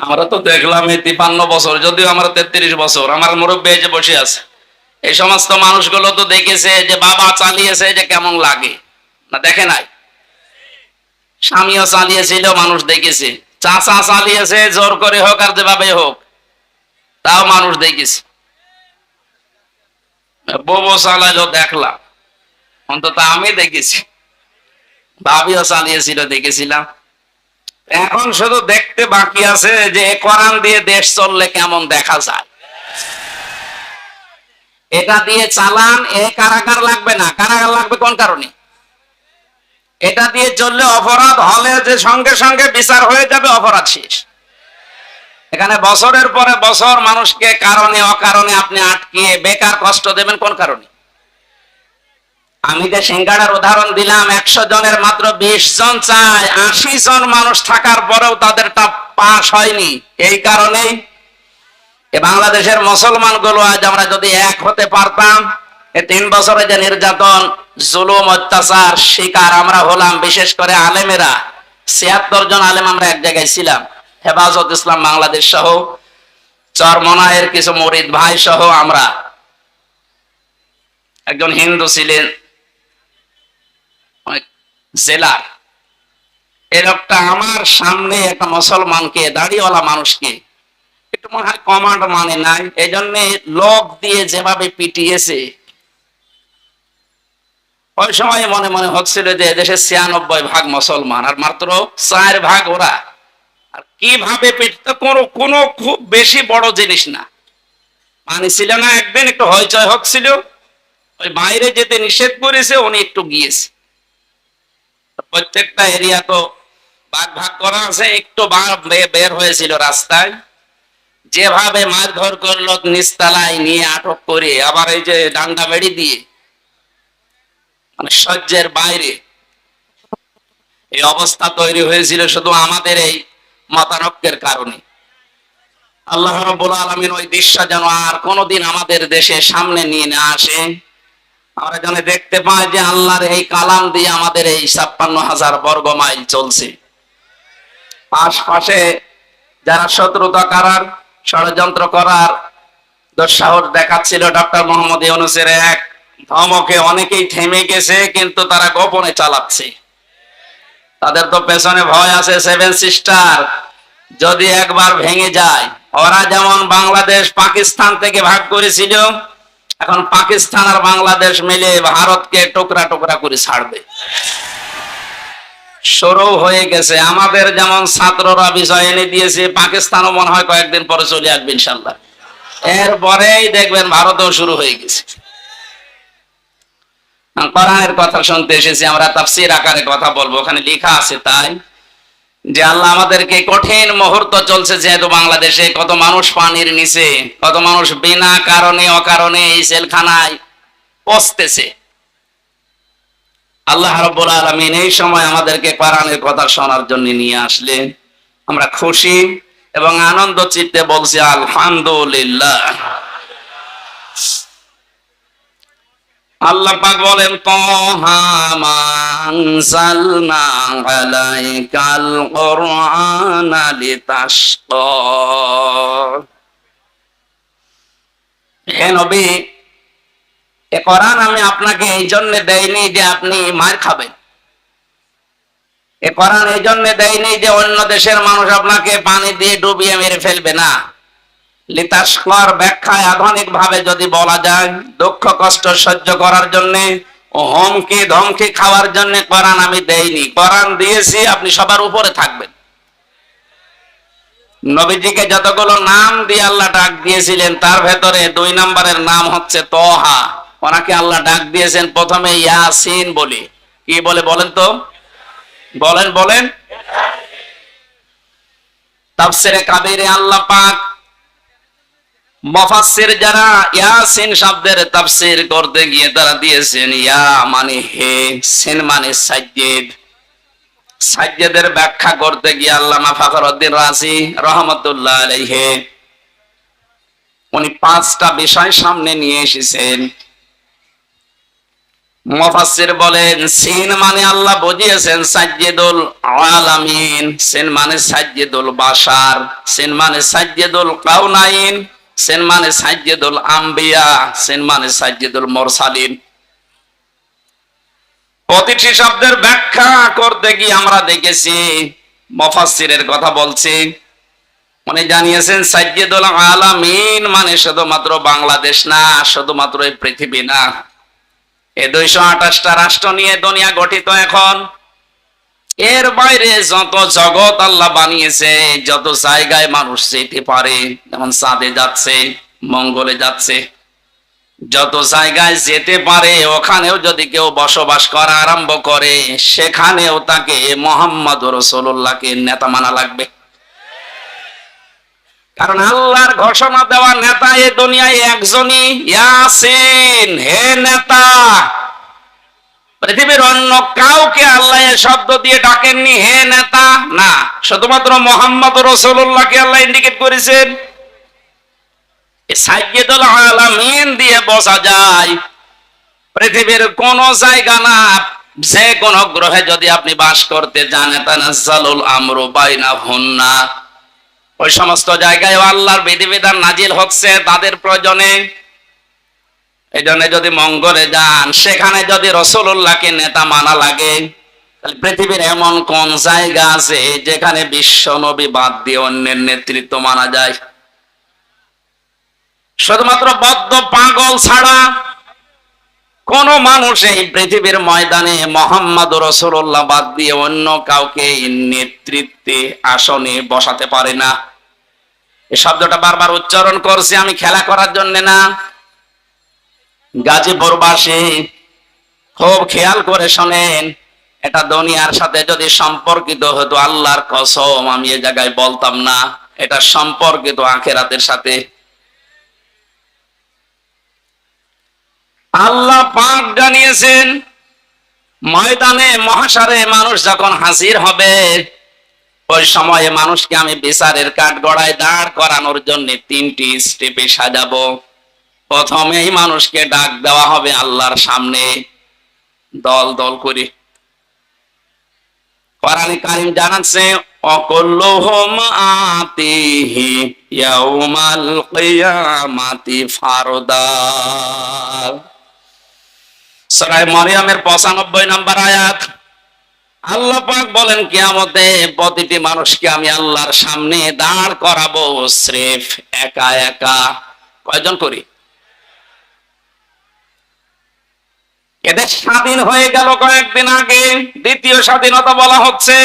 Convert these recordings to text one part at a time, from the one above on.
আমরা তো দেখলাম এই 53 বছর, যদিও আমার 33 বছর, আমার মুরব্বী এই যে বসে আছে, এই সমস্ত মানুষগুলো তো দেখেছে যে বাবা চালিয়েছে যে কেমন লাগে, না দেখে নাই? স্বামীও চালিয়েছিল, মানুষ দেখেছে। চাচা চালিয়েছে, জোর করে হোক আর যেভাবে হোক, তাও মানুষ দেখেছে। বউ চালাইলো দেখলাম, অন্তত আমি দেখেছি। ভাবিও চালিয়েছিল, দেখেছিলাম। এখন শুধু দেখতে বাকি আছে যে কোরআন দিয়ে দেশ চললে কেমন দেখা যায়। এটা দিয়ে চালান, এ কারাগার লাগবে না। কারাগার লাগবে কোন কারণে? এটা দিয়ে চললে অপরাধ হলে যে সঙ্গে সঙ্গে বিচার হয়ে যাবে, অপরাধ শেষ। এখানে বছরের পরে বছর মানুষকে কারণে অকারণে আপনি আটকিয়ে বেকার কষ্ট দেবেন কোন কারণে? আমি যে সিঙ্গাড়ার উদাহরণ দিলাম, 100 জনের মাত্র 20 জন চায়, 80 জন মানুষ থাকার পরেও তাদেরটা পাস হয়নি। এই কারণেই বাংলাদেশের মুসলমান গুলো আজ আমরা যদি এক হতে পারতাম, 3 বছরে যে নির্যাতন, জুলুম, অত্যাচার শিকার আমরা হলাম, বিশেষ করে আলেমেরা, 76 জন আলেম আমরা এক জায়গায় ছিলাম, হেফাজত ইসলাম বাংলাদেশ সহ, চরমনায়ের কিছু মুরিদ ভাই সহ আমরা। একজন হিন্দু ছিলেন জেলার, এই লোকটা আমার সামনে একটা মুসলমানকে, দাড়িওয়ালা মানুষকে, একটু মনে হয় কমান্ড মানে নাই, এই জন্য লোক দিয়ে যেভাবে পিটিয়েছে, ওই সময় মনে মনে হচ্ছিল যে দেশে 96% মুসলমান আর মাত্র 4% ওরা। আর কিভাবে পিটতে, কোনো খুব বেশি বড় জিনিস না, মানে ছিল না। একদিন একটু হইচই হচ্ছিল, ওই বাইরে যেতে নিষেধ করেছে, উনি একটু গিয়েছে। প্রত্যেকটা এরিয়া তো ভাগ ভাগ করা আছে, একটু বের হয়েছিল রাস্তায়, যেভাবে মারধর করলো, নিচতলায় নিয়ে আটক করে, আবার এই যে ডান্ডা বেড়ি দিয়ে, মানে সহ্যের বাইরে এই অবস্থা তৈরি হয়েছিল শুধু আমাদের এই মতানক্যের কারণে। আল্লাহ রাব্বুল আলামিন ওই দৃশ্য যেন আর কোনোদিন আমাদের দেশে সামনে নিয়ে না আসে। আমরা যেন দেখতে পাই যে আল্লাহর এই কালাম দিয়ে আমাদের এই 56,000 বর্গ মাইল চলছে। আশপাশে যারা শত্রুতা করার, ষড়যন্ত্র করার দুঃসাহস দেখাচ্ছিল, ডক্টর মোহাম্মদ ইউনূসের এক ধমকে অনেকেই থেমে গেছে, কিন্তু তারা গোপনে চালাচ্ছে। তাদের তো পেছনে ভয় আছে, 7 সিস্টার যদি একবার ভেঙে যায়, ওরা যেমন বাংলাদেশ পাকিস্তান থেকে ভাগ করেছিল, এখন পাকিস্তান আর বাংলাদেশ মিলে ভারতকে টুকরা টুকরা করে ছাড়বে। শুরু হয়ে গেছে। আমাদের যেমন ছাত্ররা বিষয় এনে দিয়েছে, পাকিস্তানও মনে হয় কয়েকদিন পরে চলে আসবে ইনশাল্লাহ। এরপরেই দেখবেন ভারতেও শুরু হয়ে গেছে। কোরআনের কথা শুনতে এসেছি, আমরা তাফসীর আকারে কথা বলবো। ওখানে লেখা আছে তাই যে আল্লাহ আমাদেরকে, কঠিন মুহূর্ত চলছে যেহেতু বাংলাদেশে, কত মানুষ পানির নিচে, কত মানুষ বিনা কারণে অকারণে এই জেলখানায় পচতেছে। আল্লাহ রাব্বুল আলামিন এই সময় আমাদেরকে কোরআনের কথা শোনার জন্য নিয়ে আসলে আমরা খুশি এবং আনন্দ চিত্তে বলছি আলহামদুলিল্লাহ। আল্লাহ পাক বলেন, তাহা মা আনজালনা আলাইকাল কুরআনা লিতাশকা। হে নবী, এ কোরআন আমি আপনাকে এই জন্য দেইনি যে আপনি মার খাবেন। এ কোরআন এই জন্য দেয়নি যে অন্য দেশের মানুষ আপনাকে পানি দিয়ে ডুবিয়ে মেরে ফেলবে না। লিতাশকার ব্যাখ্যায় আধুনিক ভাবে যদি বলা যায়, দুঃখ কষ্ট সহ্য করার জন্য, হুমকি ধমকি খাওয়ার জন্য কোরআন আমি দেইনি। কোরআন দিয়েছি আপনি সবার উপরে থাকবেন। নবীজিকে যতগুলো নাম দিয়ে আল্লাহ ডাক দিয়েছিলেন, তার ভেতরে 2 নম্বরের নাম হচ্ছে তহা। ওনাকে আল্লাহ ডাক দিয়েছেন প্রথমে ইয়াসিন বলে। কি বলে বলেন তো? বলেন বলেন। তাফসিরে কাবীরে আল্লাহ পাক মুফাসসির যারা ইয়াসিন শব্দের তাফসীর করতে গিয়ে তারা দিয়েছেন ইয়া মানে হে, সিন মানে সাজ্জিদ। সাজ্জিদের ব্যাখ্যা করতে গিয়ে আল্লামা ফখরুদ্দীন রাজি রাহমাতুল্লাহ আলাইহি উনি 5টা বিষয় সামনে নিয়ে এসেছেন। মুফাসসির বলেন সিন মানে আল্লাহ বুঝিয়েছেন সাজ্জিদুল আলামিন, সিন মানে সাজ্জিদুল বাশার, সিন মানে সাজ্জিদুল কাউনাইন, সিন মানে সাজ্জিদুল আম্বিয়া, সিন মানে সাজ্জিদুল মুরসালিন। প্রতিটি শব্দের ব্যাখ্যা করতে গিয়ে আমরা দেখেছি মুফাসসিরের কথা বলছি, উনি জানিয়েছেন সাজ্জিদুল আলামিন মানে শুধুমাত্র বাংলাদেশ না, শুধুমাত্র এই পৃথিবী না, এই 228টা রাষ্ট্র নিয়ে দুনিয়া গঠিত এখন। এর বাইরে যত জগৎ আল্লাহ বানিয়েছে, যত জায়গায় মানুষ যেতে পারে, যেমন চাঁদে যাচ্ছে, মঙ্গলে যাচ্ছে, যত জায়গায় যেতে পারে ওখানেও যদি কেউ বসবাস করা আরম্ভ করে, সেখানেও তাকে মুহাম্মদ রাসূলুল্লাহকে নেতা মানা লাগবে। কারণ আল্লাহর ঘোষণা দেওয়া নেতা এই দুনিয়ায় একজনই, ইয়াসিন, হে নেতা। পৃথিবীর অন্য কাউকে আল্লাহ এই শব্দ দিয়ে ডাকেননি, হে নেতা, না, শুধুমাত্র মুহাম্মদ রাসূলুল্লাহকে আল্লাহ ইন্ডিকেট করেছেন। সাইয়্যিদুল আলামিন দিয়ে বোঝা যায় পৃথিবীর কোন জায়গা না, যে কোন গ্রহে যদি আপনি বাস করতে যান, তানাজ্জালুল আমরু বাইনাহুন্না, ওই সমস্ত জায়গায় আল্লাহর বিধিবিধান নাজিল হচ্ছে তাদের প্রয়োজনে। এই জন্য যদি মঙ্গলে যান, সেখানে যদি রাসূলুল্লাহকে নেতা মানা লাগে, তাহলে পৃথিবীর এমন কোন জায়গা আছে যেখানে বিশ্ব নবী বাদ দিয়ে অন্যের নেতৃত্ব মানা যায়? শুধুমাত্র বদ্ধ পাগল ছাড়া কোন মানুষ এই পৃথিবীর ময়দানে মুহাম্মদ রাসূলুল্লাহ বাদ দিয়ে অন্য কাউকে নেতৃত্বে আসনে বসাতে পারে না। এই শব্দটা বারবার উচ্চারণ করছি আমি খেলা করার জন্য না। গাজীপুরবাসী খুব খেয়াল করে শোনেন, এটা দুনিয়ার সাথে যদি সম্পর্কিত হতো, আল্লাহর কসম আমি এই জায়গায় বলতাম না, এটা সম্পর্কিত আখিরাতের সাথে। আল্লাহ পাক জানিয়েছেন ময়দানে মহাশারে মানুষ যখন হাজির হবে, ওই সময়ে মানুষকে আমি বিচারের কাঠগড়ায় দাঁড় করানোর জন্য 3টি স্টেপে সাজাবো। প্রথমেই মানুষকে ডাক দেওয়া হবে আল্লাহর সামনে দল দল করে। কোরআনে কারীম জানাচ্ছে অকুল্লুহুম আতিহি ইয়াউমাল কিয়ামাতি ফারদা। সূরা মারইয়ামের 95 নম্বর আয়াত। আল্লাহ পাক বলেন কিয়ামতে প্রতিটি মানুষকে আমি আল্লাহর সামনে দাঁড় করাবো স্রেফ একা একা। কয়জন করি? এদের স্বাধীন হয়ে গেল কয়েকদিন আগে, দ্বিতীয় স্বাধীনতা বলা হচ্ছে।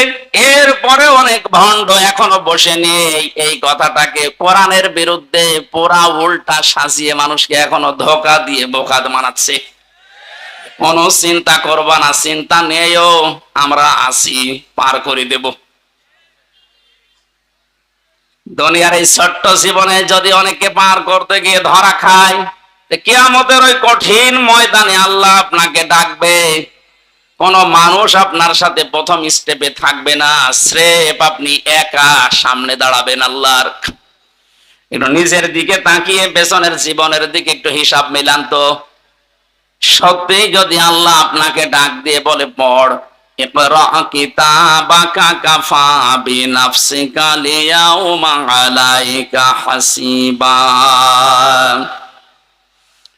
এরপরে অনেক ভণ্ড এখনো বসে নেই এই কথাটাকে কোরআনের বিরুদ্ধে পুরা উল্টা সাজিয়ে মানুষকে এখনো ধোঁকা দিয়ে বোকা বানাচ্ছে। কোনো চিন্তা করবা না, চিন্তা নেইও, আমরা আছি, পার করে দেব। দুনিয়ার এই ছোট্ট জীবনে যদি অনেকে পার করতে গিয়ে ধরা খায়, কিয়ামতের ওই কঠিন ময়দানে আল্লাহ আপনাকে ডাকবে, কোন মানুষ আপনার সাথে প্রথম স্টেপে থাকবে না, স্রেফ আপনি একা সামনে দাঁড়াবেন আল্লাহর। একটু নিজের দিকে তাকিয়ে পেছনের জীবনের দিকে একটু হিসাব মিলান তো। সত্যি যদি আল্লাহ আপনাকে ডাক দিয়ে বলে পড় ইকরা কিতাবাকা কাফা বিনাফসিকা লিয়াউমা আলাইকা হাসিবা।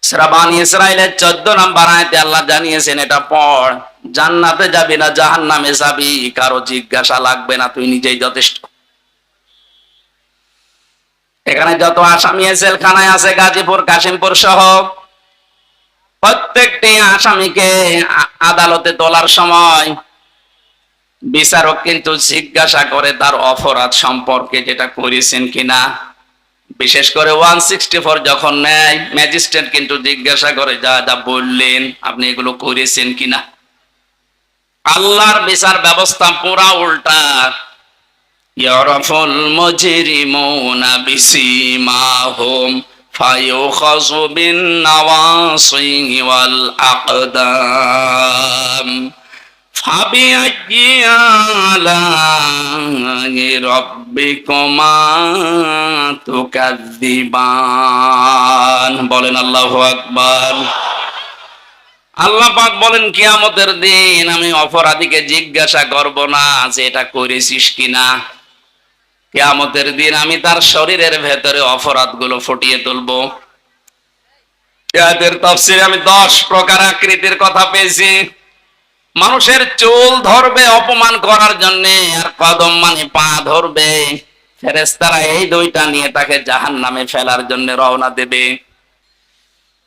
সূরা বানী ইসরাঈলের 14 নম্বর আয়াতে আল্লাহ জানিয়েছেন এটা পড়, জান্নাতে যাবি না জাহান্নামে যাবি কারো জিজ্ঞাসা লাগবে না, তুই নিজেই যথেষ্ট। এখানে যত আসামি জেলখানায় আছে গাজীপুর কাশিমপুর সহ, প্রত্যেকটি আসামিকে আদালতে তোলার সময় বিচারক কিন্তু জিজ্ঞাসা করে তার অপরাধ সম্পর্কে, যেটা করেছেন কিনা। বিশেষ করে 164 যখন নেয়, ম্যাজিস্ট্রেট কিন্তু জিজ্ঞাসা করে যা যা বললেন আপনি এগুলো করেছেন কিনা। আল্লাহর বিচার ব্যবস্থা পুরা উল্টা। ইয়ারাফুল মুজরিমুনা বিসিমাহুম ফায়ুখাযু বিন নাওয়াসি ওয়াল আকদাম ফাবিআইয়ি আলাই রাব্বিকুমা তুকাযযিবান। বলেন আল্লাহু আকবার। আল্লাহ পাক বলেন কিয়ামতের দিন আমি অপরাধীকে জিজ্ঞাসা করব না যে এটা করেছিস কিনা। কিয়ামতের দিন আমি তার শরীরের ভেতরে অপরাধগুলো ফুটিয়ে তুলবো। এদের তাফসীরে আমি 10 প্রকার আকৃতির কথা পেয়েছি। মানুষের চুল ধরবে অপমান করার জন্য, আর কদম মানে পা ধরবে। ফেরেশতারা এই দুইটা নিয়ে তাকে জাহান্নামে ফেলার জন্য রওনা দেবে।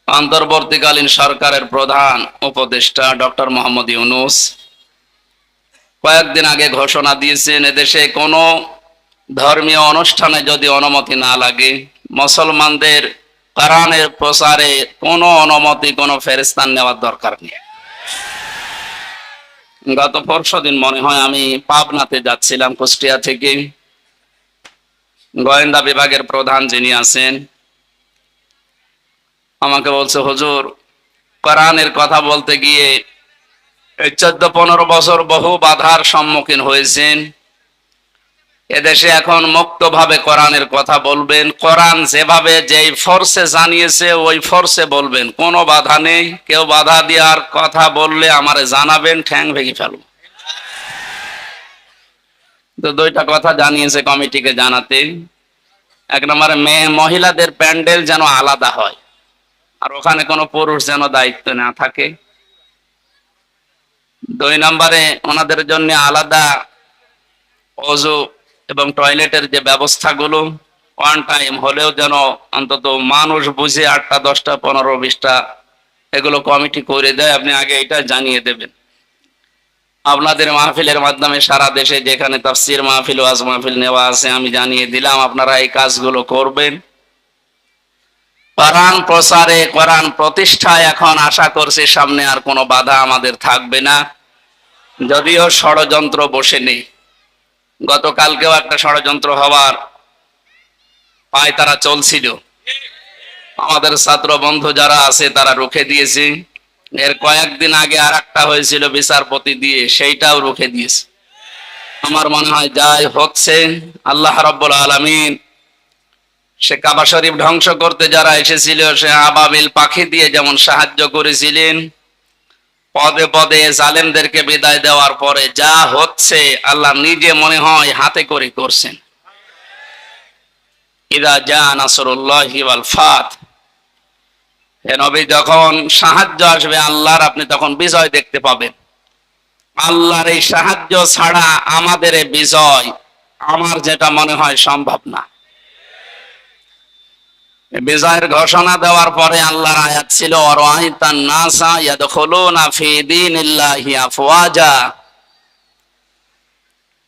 অন্তর্বর্তীকালীন সরকারের প্রধান উপদেষ্টা ডক্টর মোহাম্মদ ইউনূস কয়েকদিন আগে ঘোষণা দিয়েছেন, এদেশে কোনো ধর্মীয় অনুষ্ঠানে যদি অনুমতি না লাগে, মুসলমানদের কোরআনের প্রচারে কোনো অনুমতি কোনো ফেরেশতার নেওয়ার দরকার নেই। গত পরশুদিন মনে হয় আমি পাবনাতে যাচ্ছিলাম কুষ্টিয়া থেকে। গোয়েন্দা বিভাগের প্রধান যিনি আছেন আমাকে বলছে, হুজুর কোরআনের কথা বলতে গিয়ে এই 14-15 বছর বহু বাধার সম্মুখীন হয়েছেন। এদেশে এখন মুক্তভাবে কোরআনের কথা বলবেন, কোরআন যেভাবে যেই ফোর্সে জানিয়েছে ওই ফোর্সে বলবেন, কোনো বাধা নেই। কেউ বাধা দেওয়ার কথা বললে আমারে জানাবেন, ঠ্যাং ভেঙে ফেলব। তো দুইটা কথা জানিয়েছে কমিটিকে জানাতে। এক নম্বরে মহিলাদের প্যান্ডেল যেন আলাদা হয়, আর ওখানে কোনো পুরুষ যেন দায়িত্ব না থাকে। 2 নম্বরে ওনাদের জন্য আলাদা অজু এবং টয়লেটের যে ব্যবস্থাগুলো ওয়ান টাইম হলেও যেন অন্তত মানুষ বুঝে 8টা 10টা 15 20টা এগুলো কমিটি করে দেয়। আপনি আগে এটা জানিয়ে দেবেন। আপনাদের মাহফিলের মাধ্যমে সারা দেশে যেখানে তাফসীর মাহফিল ওয়াজ মাহফিল নেওয়া আছে আমি জানিয়ে দিলাম, আপনারা এই কাজগুলো করবেন। কোরআন প্রচারে কোরআন প্রতিষ্ঠায় এখন আশা করছি সামনে আর কোনো বাধা আমাদের থাকবে না, যদিও ষড়যন্ত্র বসে নেই। গতকালকেও একটা ষড়যন্ত্র হওয়ার পায় তারা চলছিল, আমাদের ছাত্র বন্ধু যারা আছে তারা রুখে দিয়েছে। এর কয়েকদিন আগে আর একটা হয়েছিল বিচারপতি দিয়ে, সেইটাও রুখে দিয়েছে। আমার মনে হয় যাই হচ্ছে আল্লাহ রাব্বুল আলামিন সে কাবা শরীফ ধ্বংস করতে যারা এসেছিল সে আবাবিল পাখি দিয়ে যেমন সাহায্য করেছিলেন, পদে পদে জালেমদেরকে বিদায় দেওয়ার পরে যা হচ্ছে আল্লাহ নিজে মনে হয় হাতে করে করছেন। ইদা জা নাসরুল্লাহি ওয়াল ফাত, হে নবী যখন সাহায্য আসবে আল্লাহর, আপনি তখন বিজয় দেখতে পাবেন। আল্লাহর এই সাহায্য ছাড়া আমাদের এই বিজয় আমার যেটা মনে হয় সম্ভব না। বিজয়ের ঘোষণা দেওয়ার পরে আল্লাহর আয়াত ছিল আরাআইতান নাসা ইয়াদখুলুনা ফি দীনিল্লাহি আফওয়াজা,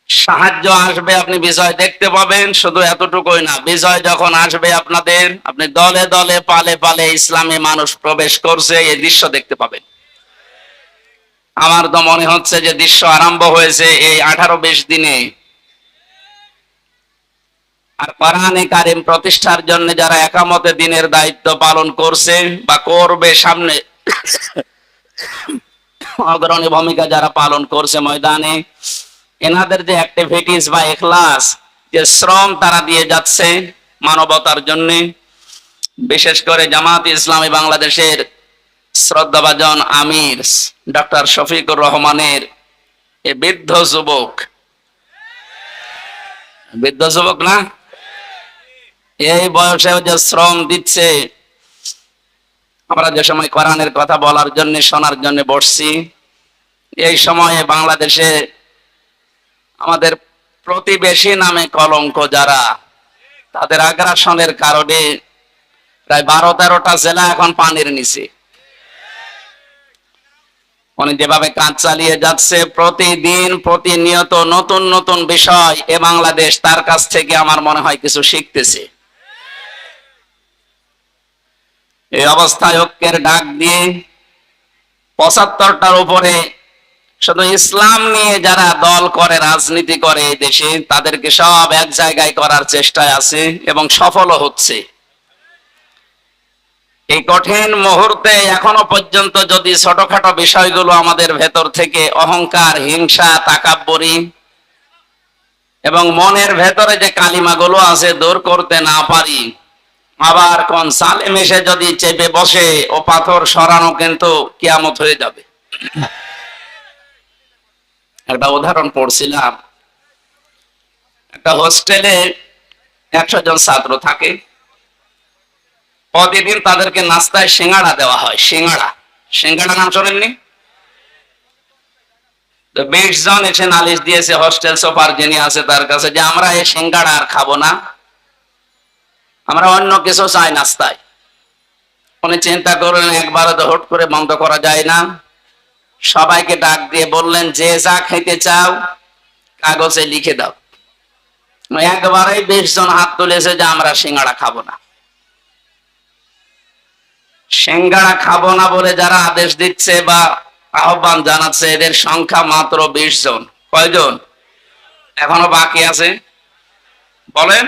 সাহায্য আসবে আপনি বিজয় দেখতে পাবেন। শুধু এতটুকুই না, বিজয় যখন আসবে আপনাদের, আপনি দলে দলে পালে পালে ইসলামে মানুষ প্রবেশ করছে এই দৃশ্য দেখতে পাবেন। আমার তো মনে হচ্ছে যে দৃশ্য আরম্ভ হয়েছে এই 18-20 দিনে। আর কোরআনে কারিম প্রতিষ্ঠার জন্য যারা একামতে দিনের দায়িত্ব পালন করছে বা করবে সামনে, অগ্রণী ভূমিকা যারা পালন করছে ময়দানে, এনাদের যে অ্যাক্টিভিটিস বা ইখলাস, যে শ্রম তারা দিয়ে যাচ্ছে মানবতার জন্য, বিশেষ করে জামাত ইসলামী বাংলাদেশের শ্রদ্ধাভাজন আমির ডক্টর শফিকুর রহমানের এই বৃদ্ধ যুবক না, এই বয়সেও যে শ্রম দিচ্ছে। আমরা যে সময় কোরআনের কথা বলার জন্য শোনার জন্য বসছি, এই সময়ে বাংলাদেশে আমাদের প্রতিবেশী নামে কলঙ্ক যারা, তাদের আগ্রাসনের কারণে প্রায় 12-13টা জেলা এখন পানির নিচে। উনি যেভাবে কাজ চালিয়ে যাচ্ছে, প্রতিদিন প্রতিনিয়ত নতুন নতুন বিষয় এ বাংলাদেশ তার কাছ থেকে আমার মনে হয় কিছু শিখতেছে। এই অবস্থায় ঐক্যের ডাক দিয়ে 75টার উপরে শুধু ইসলাম নিয়ে যারা দল করে রাজনীতি করে এই দেশে, তাদেরকে সব এক জায়গায় করার চেষ্টায় আছে এবং সফলও হচ্ছে। এই কঠিন মুহূর্তে এখনো পর্যন্ত যদি ছোটখাটো বিষয়গুলো আমাদের ভেতর থেকে অহংকার, হিংসা, তাকাব্বুরি এবং মনের ভেতরে যে কালিমাগুলো আছে দূর করতে না পারি, আবার কোন সালেম এসে যদি চেপে বসে ও পাথর সরানো কিন্তু কিয়ামত হয়ে যাবে। একটা উদাহরণ পড়ছিলাম, একটা হোস্টেলে 100 জন ছাত্র থাকে, প্রতিদিন তাদেরকে নাস্তায় সিঙ্গাড়া দেওয়া হয়। সিঙ্গাড়া, সিঙ্গাড়া নাম শোনেননি? 20 জন এসে নালিশ দিয়েছে হোস্টেল সুপার যিনি আছে তার কাছে যে আমরা এই সিঙ্গাড়া আর খাবো না, আমরা অন্য কিছু চাই নাস্তায়। উনি চিন্তা করলেন একবারে তো হুট করে বন্ধ করা যায় না, সবাইকে ডাক দিয়ে বললেন যে যা খেতে চাও কাগজে লিখে দাও। একবারেই 20 জন হাত তুলেছে যে আমরা সিঙ্গাড়া খাবো না। সিঙ্গাড়া খাবো না বলে যারা আদেশ দিচ্ছে বা আহ্বান জানাচ্ছে এদের সংখ্যা মাত্র 20 জন। কয়জন এখনো বাকি আছে বলেন?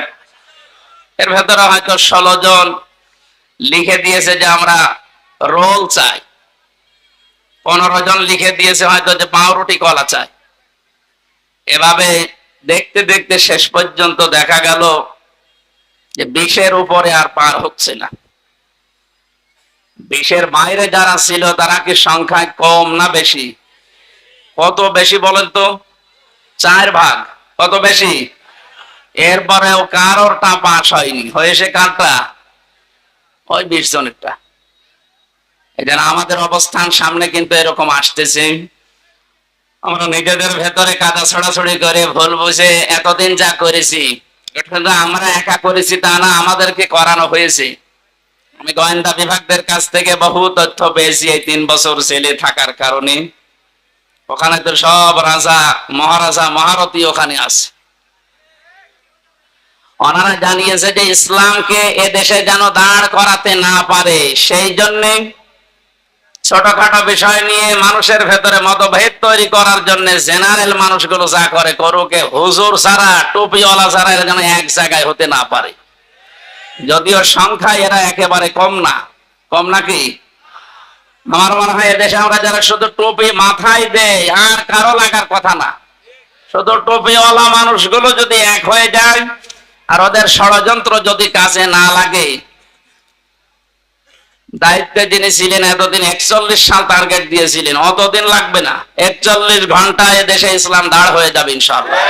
এর ভেতরে হয়তো 16 জন লিখে দিয়েছে যে আমরা রোল চাই, 15 জন লিখে দিয়েছে হয়তো যে পাউরুটি কলা চাই। এভাবে দেখতে দেখতে শেষ পর্যন্ত দেখা গেল যে 20-এর উপরে আর পার হচ্ছে না। 20-এর বাইরে যারা ছিল তারা কি সংখ্যায় কম না বেশি? কত বেশি বলেন তো? 4 ভাগ। কত বেশি? এরপরেও কারোরটা পাস হয়নি, হয়েছে কারটা? ওই 20 জনেরটা। এজন্য আমাদের অবস্থান সামনে কিন্তু এরকম আসতেছে। আমরা নিজেদের ভেতরে কাদা ছড়াছড়ি করে ভুল বুঝে এতদিন যা করেছি এটা আমরা একা করেছি তা না, আমাদেরকে করানো হয়েছে। আমি গোয়েন্দা বিভাগদের কাছ থেকে বহু তথ্য পেয়েছি এই 3 বছর জেলে থাকার কারণে। ওখানে তো সব রাজা মহারাজা মহারথী ওখানে আছে। ওনারা জানিয়েছে যে ইসলামকে এ দেশে যেন দাঁড় করাতে না পারে, সেই জন্যে ছোটখাটো বিষয় নিয়ে মানুষের ভেতরে মতভেদ তৈরি করার জন্য জেনারেল মানুষগুলো যা করে করুক, হুজুর ছাড়া টুপিওয়ালা ছাড়া এরা যেন এক জায়গায় হতে না পারে। যদিও সংখ্যায় এরা একেবারে কম না। কম নাকি? আমার মনে হয় এদেশে আমরা যারা শুধু টুপি মাথায় দেয় আর কারো লাগার কথা না, শুধু টুপিওয়ালা মানুষগুলো যদি এক হয়ে যায় আর ওদের ষড়যন্ত্র যদি কাজে না লাগে, দায়িত্বে যিনি ছিলেন এতদিন 41 সাল টার্গেট দিয়েছিলেন, অতদিন লাগবে না, 41 ঘন্টায় দেশে ইসলাম দাঁড় হয়ে যাবে ইনশাআল্লাহ।